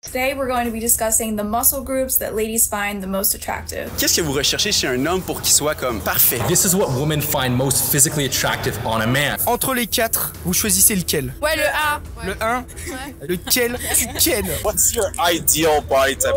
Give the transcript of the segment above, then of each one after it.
Today we're going to be discussing the muscle groups that ladies find the most attractive. Qu'est-ce que vous recherchez chez un homme pour qu'il soit comme parfait? This is what women find most physically attractive on a man. Entre les quatre, vous choisissez lequel? Ouais, le A. Le 1? Ouais. Lequel tu kennes? What's your ideal body type?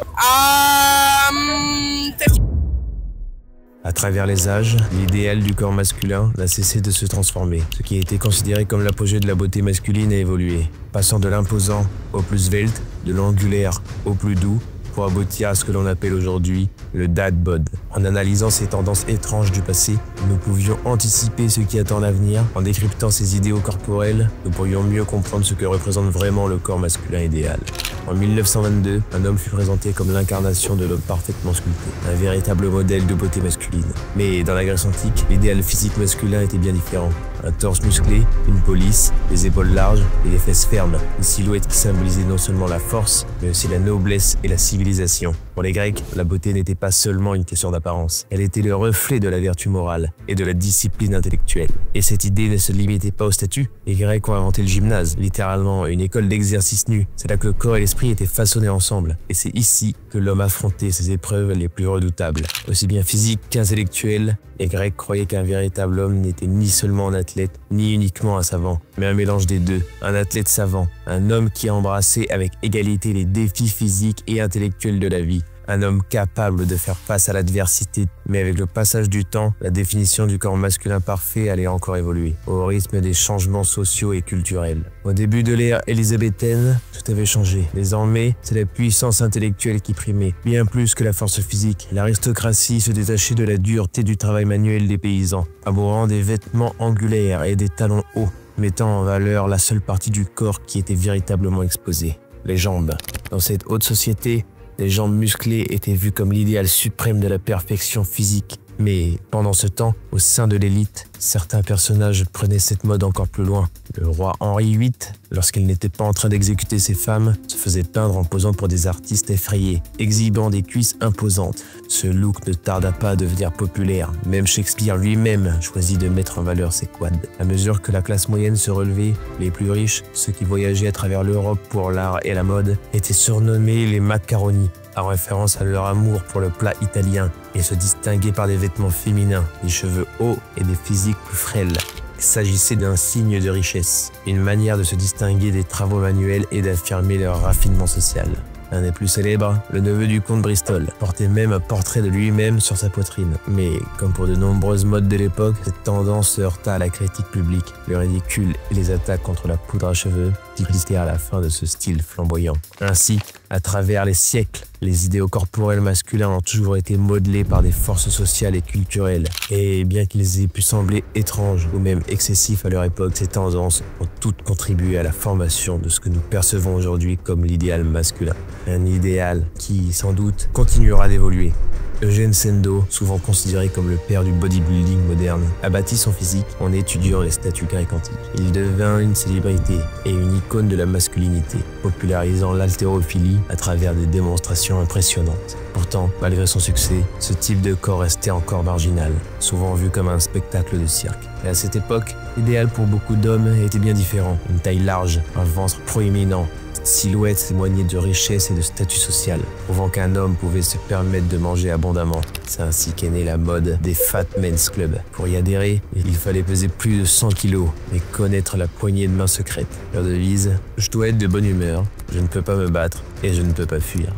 À travers les âges, l'idéal du corps masculin n'a cessé de se transformer. Ce qui a été considéré comme l'apogée de la beauté masculine a évolué, passant de l'imposant au plus svelte, de l'angulaire au plus doux, pour aboutir à ce que l'on appelle aujourd'hui le dad bod. En analysant ces tendances étranges du passé, nous pouvions anticiper ce qui attend l'avenir. En décryptant ces idéaux corporels, nous pourrions mieux comprendre ce que représente vraiment le corps masculin idéal. En 1922, un homme fut présenté comme l'incarnation de l'homme parfaitement sculpté, un véritable modèle de beauté masculine. Mais dans la Grèce antique, l'idéal physique masculin était bien différent. Un torse musclé, une police, des épaules larges et des fesses fermes. Une silhouette qui symbolisait non seulement la force, mais aussi la noblesse et la civilisation. Pour les Grecs, la beauté n'était pas seulement une question d'apparence. Elle était le reflet de la vertu morale et de la discipline intellectuelle. Et cette idée ne se limitait pas au statut. Les Grecs ont inventé le gymnase, littéralement une école d'exercice nu. C'est là que le corps et l'esprit étaient façonnés ensemble. Et c'est ici que l'homme affrontait ses épreuves les plus redoutables. Aussi bien physiques qu'intellectuelles, les Grecs croyaient qu'un véritable homme n'était ni seulement un athlète, ni uniquement un savant, mais un mélange des deux. Un athlète savant, un homme qui embrassait avec égalité les défis physiques et intellectuels de la vie. Un homme capable de faire face à l'adversité. Mais avec le passage du temps, la définition du corps masculin parfait allait encore évoluer, au rythme des changements sociaux et culturels. Au début de l'ère élisabéthaine, tout avait changé. Désormais, c'est la puissance intellectuelle qui primait, bien plus que la force physique. L'aristocratie se détachait de la dureté du travail manuel des paysans, abhorrant des vêtements angulaires et des talons hauts, mettant en valeur la seule partie du corps qui était véritablement exposée, les jambes. Dans cette haute société, les jambes musclées étaient vues comme l'idéal suprême de la perfection physique. Mais pendant ce temps, au sein de l'élite, certains personnages prenaient cette mode encore plus loin. Le roi Henri VIII, lorsqu'il n'était pas en train d'exécuter ses femmes, se faisait peindre en posant pour des artistes effrayés, exhibant des cuisses imposantes. Ce look ne tarda pas à devenir populaire. Même Shakespeare lui-même choisit de mettre en valeur ses quads. À mesure que la classe moyenne se relevait, les plus riches, ceux qui voyageaient à travers l'Europe pour l'art et la mode, étaient surnommés les macaroni, en référence à leur amour pour le plat italien, et se distinguaient par des vêtements féminins, des cheveux hauts et des physiques plus frêles. Il s'agissait d'un signe de richesse, une manière de se distinguer des travaux manuels et d'affirmer leur raffinement social. Un des plus célèbres, le neveu du comte Bristol, portait même un portrait de lui-même sur sa poitrine. Mais, comme pour de nombreuses modes de l'époque, cette tendance se heurta à la critique publique, le ridicule et les attaques contre la poudre à cheveux dictèrent la fin de ce style flamboyant. Ainsi, à travers les siècles, les idéaux corporels masculins ont toujours été modelés par des forces sociales et culturelles. Et bien qu'ils aient pu sembler étranges ou même excessifs à leur époque, ces tendances ont toutes contribué à la formation de ce que nous percevons aujourd'hui comme l'idéal masculin. Un idéal qui, sans doute, continuera d'évoluer. Eugène Sendo, souvent considéré comme le père du bodybuilding moderne, a bâti son physique en étudiant les statues grecques antiques. Il devint une célébrité et une icône de la masculinité, popularisant l'haltérophilie à travers des démonstrations impressionnantes. Pourtant, malgré son succès, ce type de corps restait encore marginal, souvent vu comme un spectacle de cirque. Et à cette époque, l'idéal pour beaucoup d'hommes était bien différent. Une taille large, un ventre proéminent, cette silhouette témoignait de richesse et de statut social, prouvant qu'un homme pouvait se permettre de manger abondamment. C'est ainsi qu'est née la mode des Fat Men's Club. Pour y adhérer, il fallait peser plus de 100 kilos et connaître la poignée de main secrète. Leur devise, je dois être de bonne humeur, je ne peux pas me battre et je ne peux pas fuir.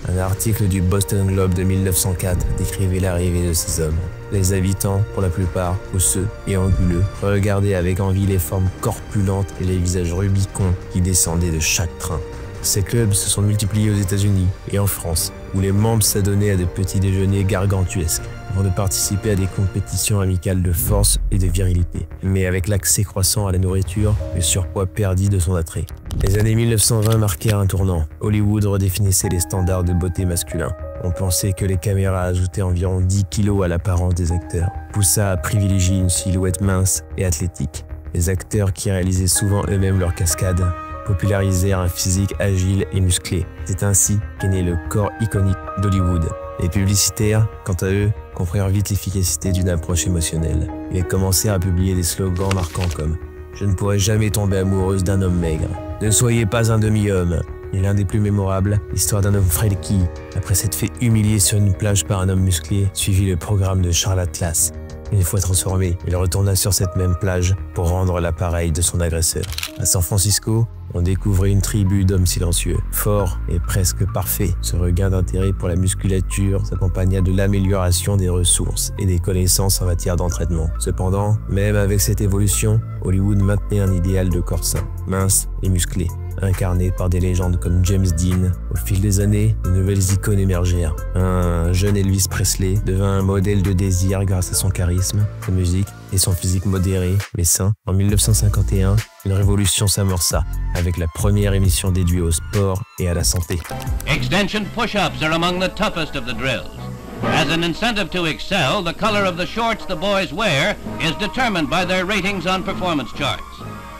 Un article du Boston Globe de 1904 décrivait l'arrivée de ces hommes. Les habitants, pour la plupart, osseux et anguleux, regardaient avec envie les formes corpulentes et les visages rubicons qui descendaient de chaque train. Ces clubs se sont multipliés aux États-Unis et en France, où les membres s'adonnaient à de petits déjeuners gargantuesques, avant de participer à des compétitions amicales de force et de virilité. Mais avec l'accès croissant à la nourriture, le surpoids perdit de son attrait. Les années 1920 marquèrent un tournant. Hollywood redéfinissait les standards de beauté masculins. On pensait que les caméras ajoutaient environ 10 kilos à l'apparence des acteurs, poussa à privilégier une silhouette mince et athlétique. Les acteurs qui réalisaient souvent eux-mêmes leurs cascades popularisèrent un physique agile et musclé. C'est ainsi qu'est né le corps iconique d'Hollywood. Les publicitaires, quant à eux, comprirent vite l'efficacité d'une approche émotionnelle. Ils commencèrent à publier des slogans marquants comme « Je ne pourrai jamais tomber amoureuse d'un homme maigre »,« Ne soyez pas un demi-homme » Et l'un des plus mémorables, l'histoire d'un homme frêle qui, après s'être fait humilier sur une plage par un homme musclé, suivit le programme de Charles Atlas. Une fois transformé, il retourna sur cette même plage pour rendre l'appareil de son agresseur. À San Francisco, on découvrait une tribu d'hommes silencieux, forts et presque parfaits. Ce regain d'intérêt pour la musculature s'accompagna de l'amélioration des ressources et des connaissances en matière d'entraînement. Cependant, même avec cette évolution, Hollywood maintenait un idéal de corps sain, mince et musclé, incarné par des légendes comme James Dean. Au fil des années, de nouvelles icônes émergèrent. Un jeune Elvis Presley devint un modèle de désir grâce à son charisme, sa musique et son physique modéré mais sain. En 1951, une révolution s'amorça avec la première émission dédiée au sport et à la santé. Extension push-ups are among the toughest of the drills. As an incentive to excel, the color of the shorts the boys wear is determined by their ratings on performance charts.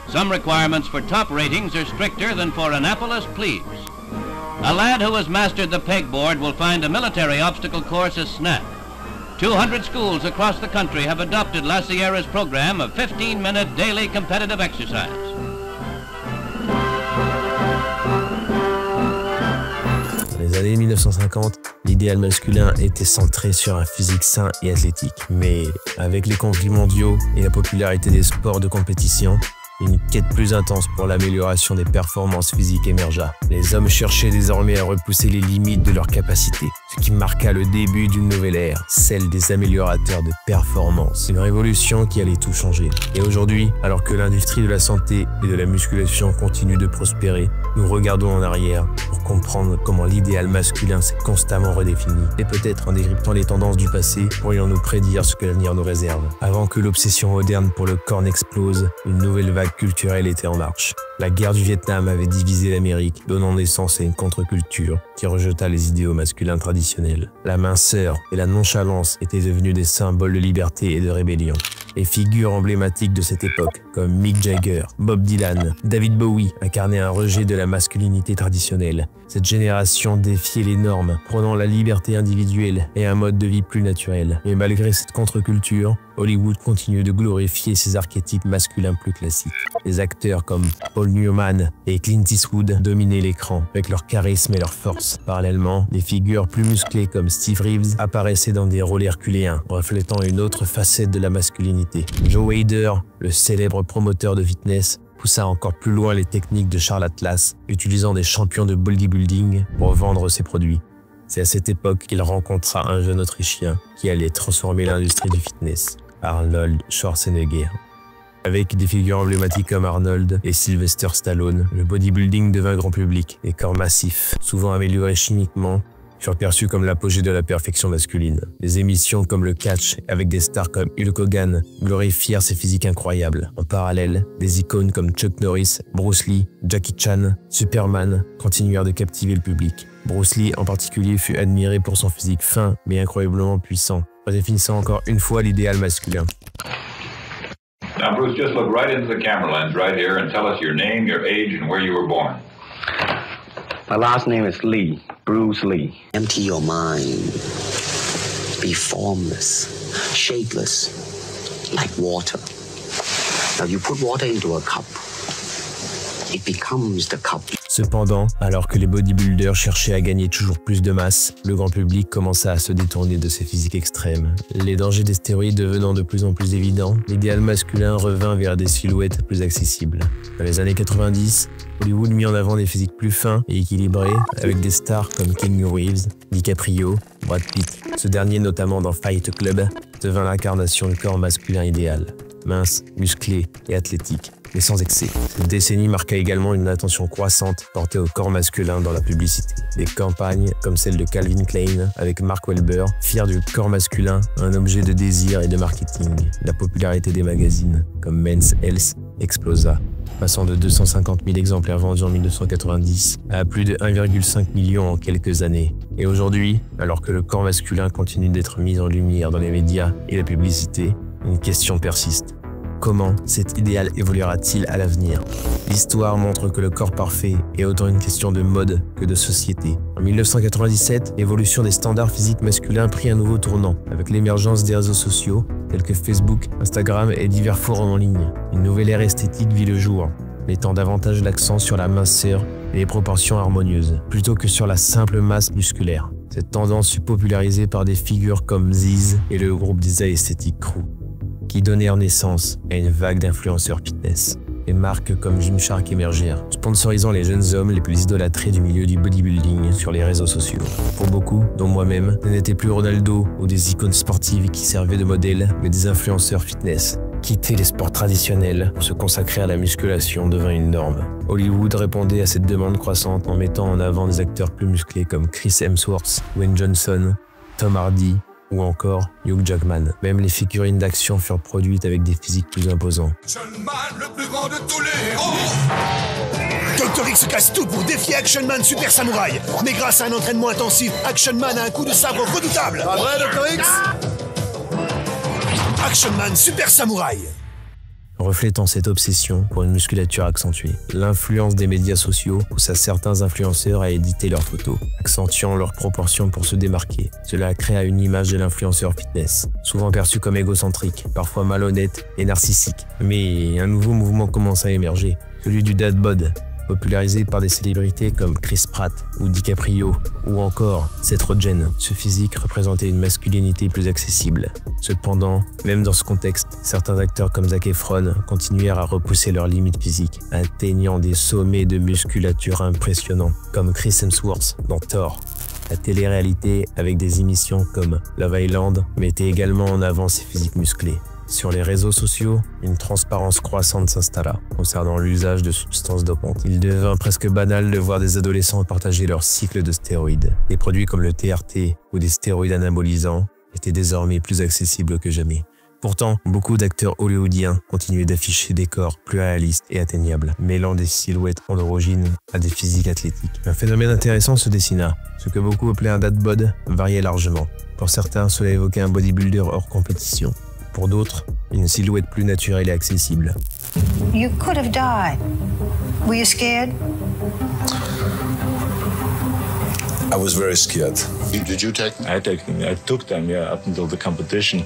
Some requirements for top ratings are stricter than for Annapolis plebes. A lad who has mastered the pegboard will find a military obstacle course a snap. 200 schools across the country have adopted La Sierra's program of 15-minute daily competitive exercise. Dans les années 1950, l'idéal masculin était centré sur un physique sain et athlétique. Mais avec les conflits mondiaux et la popularité des sports de compétition, une quête plus intense pour l'amélioration des performances physiques émergea. Les hommes cherchaient désormais à repousser les limites de leurs capacités, ce qui marqua le début d'une nouvelle ère, celle des améliorateurs de performance. Une révolution qui allait tout changer. Et aujourd'hui, alors que l'industrie de la santé et de la musculation continue de prospérer, nous regardons en arrière pour comprendre comment l'idéal masculin s'est constamment redéfini. Et peut-être en décryptant les tendances du passé, pourrions-nous prédire ce que l'avenir nous réserve. Avant que l'obsession moderne pour le corps n'explose, une nouvelle vague culturelle était en marche. La guerre du Vietnam avait divisé l'Amérique, donnant naissance à une contre-culture qui rejeta les idéaux masculins traditionnels. La minceur et la nonchalance étaient devenus des symboles de liberté et de rébellion. Les figures emblématiques de cette époque, comme Mick Jagger, Bob Dylan, David Bowie, incarnaient un rejet de la masculinité traditionnelle. Cette génération défiait les normes, prônant la liberté individuelle et un mode de vie plus naturel. Mais malgré cette contre-culture, Hollywood continue de glorifier ses archétypes masculins plus classiques. Les acteurs comme Paul Newman et Clint Eastwood dominaient l'écran avec leur charisme et leur force. Parallèlement, des figures plus musclées comme Steve Reeves apparaissaient dans des rôles herculéens, reflétant une autre facette de la masculinité. Joe Hader, le célèbre promoteur de fitness, poussa encore plus loin les techniques de Charles Atlas, utilisant des champions de bodybuilding pour vendre ses produits. C'est à cette époque qu'il rencontra un jeune Autrichien qui allait transformer l'industrie du fitness, Arnold Schwarzenegger. Avec des figures emblématiques comme Arnold et Sylvester Stallone, le bodybuilding devint grand public. Les corps massifs, souvent améliorés chimiquement, furent perçus comme l'apogée de la perfection masculine. Des émissions comme le catch, avec des stars comme Hulk Hogan, glorifièrent ces physiques incroyables. En parallèle, des icônes comme Chuck Norris, Bruce Lee, Jackie Chan, Superman continuèrent de captiver le public. Bruce Lee en particulier fut admiré pour son physique fin mais incroyablement puissant, redéfinissant encore une fois l'idéal masculin. Now Bruce, just look right into the camera lens right here and tell us your name, your age, and where you were born. My last name is Lee, Bruce Lee. Empty your mind. Be formless, shapeless, like water. Now you put water into a cup. It becomes the cup. Cependant, alors que les bodybuilders cherchaient à gagner toujours plus de masse, le grand public commença à se détourner de ces physiques extrêmes. Les dangers des stéroïdes devenant de plus en plus évidents, l'idéal masculin revint vers des silhouettes plus accessibles. Dans les années 90, Hollywood mit en avant des physiques plus fins et équilibrés, avec des stars comme Keanu Reeves, DiCaprio, Brad Pitt. Ce dernier, notamment dans Fight Club, devint l'incarnation du corps masculin idéal, mince, musclé et athlétique, mais sans excès. Cette décennie marqua également une attention croissante portée au corps masculin dans la publicité. Des campagnes comme celle de Calvin Klein avec Mark Wahlberg firent du corps masculin un objet de désir et de marketing. La popularité des magazines comme Men's Health explosa, passant de 250 000 exemplaires vendus en 1990 à plus de 1,5 million en quelques années. Et aujourd'hui, alors que le corps masculin continue d'être mis en lumière dans les médias et la publicité, une question persiste. Comment cet idéal évoluera-t-il à l'avenir? L'histoire montre que le corps parfait est autant une question de mode que de société. En 1997, l'évolution des standards physiques masculins prit un nouveau tournant, avec l'émergence des réseaux sociaux, tels que Facebook, Instagram et divers forums en ligne. Une nouvelle ère esthétique vit le jour. mettant davantage l'accent sur la minceur et les proportions harmonieuses, plutôt que sur la simple masse musculaire. Cette tendance fut popularisée par des figures comme Ziz et le groupe des Aesthetic Crew, qui donnèrent naissance à une vague d'influenceurs fitness. Les marques comme Gymshark émergèrent, sponsorisant les jeunes hommes les plus idolâtrés du milieu du bodybuilding sur les réseaux sociaux. Pour beaucoup, dont moi-même, ce n'étaient plus Ronaldo ou des icônes sportives qui servaient de modèle, mais des influenceurs fitness. Quitter les sports traditionnels pour se consacrer à la musculation devint une norme. Hollywood répondait à cette demande croissante en mettant en avant des acteurs plus musclés comme Chris Hemsworth, Dwayne Johnson, Tom Hardy ou encore Hugh Jackman. Même les figurines d'action furent produites avec des physiques plus imposants. Action Man, le plus grand de tous les héros. Dr. X casse tout pour défier Action Man Super Samouraï. Mais grâce à un entraînement intensif, Action Man a un coup de sabre redoutable. Pas vrai, Dr. X? Action Man Super Samouraï. Reflétant cette obsession pour une musculature accentuée, l'influence des médias sociaux poussa certains influenceurs à éditer leurs photos, accentuant leurs proportions pour se démarquer. Cela créa une image de l'influenceur fitness, souvent perçue comme égocentrique, parfois malhonnête et narcissique. Mais un nouveau mouvement commence à émerger, celui du dad bod, popularisé par des célébrités comme Chris Pratt ou DiCaprio, ou encore Seth Rogen. Ce physique représentait une masculinité plus accessible. Cependant, même dans ce contexte, certains acteurs comme Zac Efron continuèrent à repousser leurs limites physiques, atteignant des sommets de musculature impressionnants, comme Chris Hemsworth dans Thor. La télé-réalité, avec des émissions comme Love Island, mettait également en avant ces physiques musclés. Sur les réseaux sociaux, une transparence croissante s'installa concernant l'usage de substances dopantes. Il devint presque banal de voir des adolescents partager leur cycle de stéroïdes. Des produits comme le TRT ou des stéroïdes anabolisants étaient désormais plus accessibles que jamais. Pourtant, beaucoup d'acteurs hollywoodiens continuaient d'afficher des corps plus réalistes et atteignables, mêlant des silhouettes androgynes à des physiques athlétiques. Un phénomène intéressant se dessina. Ce que beaucoup appelaient un dad bod variait largement. Pour certains, cela évoquait un bodybuilder hors compétition. Pour d'autres, une silhouette plus naturelle et accessible. You could have died. Were you scared? I was very scared. Did you take them? I took them, yeah, up until the competition.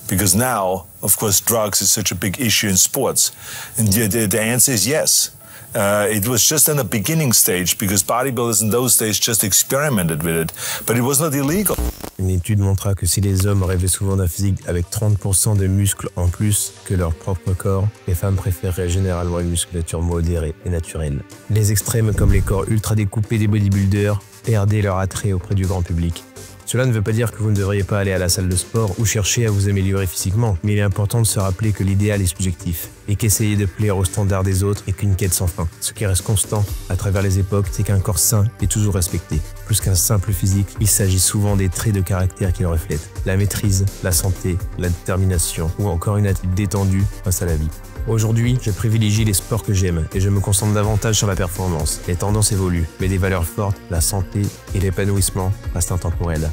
Because now, of course, drugs is such a big issue in sports. And the answer is yes. It was just in the beginning stage because bodybuilders in those days just experimented with it, but it was not illegal. Une étude montra que si les hommes rêvaient souvent d'un physique avec 30% de muscles en plus que leur propre corps, les femmes préféreraient généralement une musculature modérée et naturelle. Les extrêmes comme les corps ultra découpés des bodybuilders perdaient leur attrait auprès du grand public. Cela ne veut pas dire que vous ne devriez pas aller à la salle de sport ou chercher à vous améliorer physiquement, mais il est important de se rappeler que l'idéal est subjectif et qu'essayer de plaire aux standards des autres est qu'une quête sans fin. Ce qui reste constant à travers les époques, c'est qu'un corps sain est toujours respecté. Plus qu'un simple physique, il s'agit souvent des traits de caractère qui le reflètent. La maîtrise, la santé, la détermination ou encore une attitude détendue face à la vie. Aujourd'hui, je privilégie les sports que j'aime et je me concentre davantage sur la performance. Les tendances évoluent, mais des valeurs fortes, la santé et l'épanouissement restent intemporels.